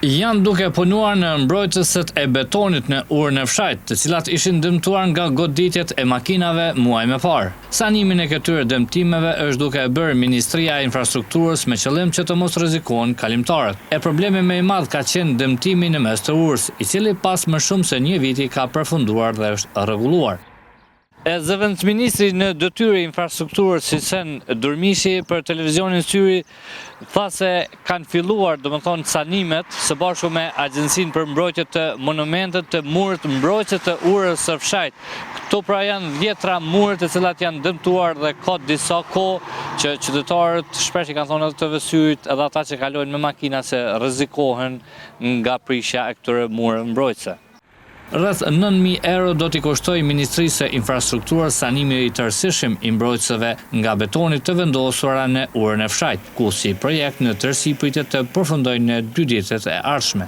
Janë duke punuar në mbrojtëset e betonit në urën e fshajt, të cilat ishin dëmtuar nga goditjet e makinave muaj më parë. Sanimin e këtyre dëmtimeve është duke e bërë Ministria e Infrastrukturës me qëllim që të mos rrezikohen kalimtarët. E problemi më i madh ka qenë dëmtimi në mes të urës, i cili pas më shumë se një viti ka përfunduar dhe është rregulluar. E zëvendësministri në detyrë infrastrukturës Hisen Durmishi për televizionin Syri tha se kanë filluar sanimet së bashku me Agjencinë për mbrojtje të monumentet të muret mbrojtje të urës së fshajt. Këto pra janë 10 muret të cilat janë dëmtuar dhe ka disa kohë që qytetarët shpesh i kanë thonë edhe të Syrit edhe ata që kalojnë me makina se rrezikohen nga prishja e këtyre mureve mbrojtëse. Rreth 9.000 euro do t'i kushtoj Ministrisë së Infrastrukturës sanimi i tërësishëm i mbrojtësve nga betoni të vendosura në urën e fshajt, ku si projekt në tërësi pritet të përfundojnë në 2 ditët e ardhshme.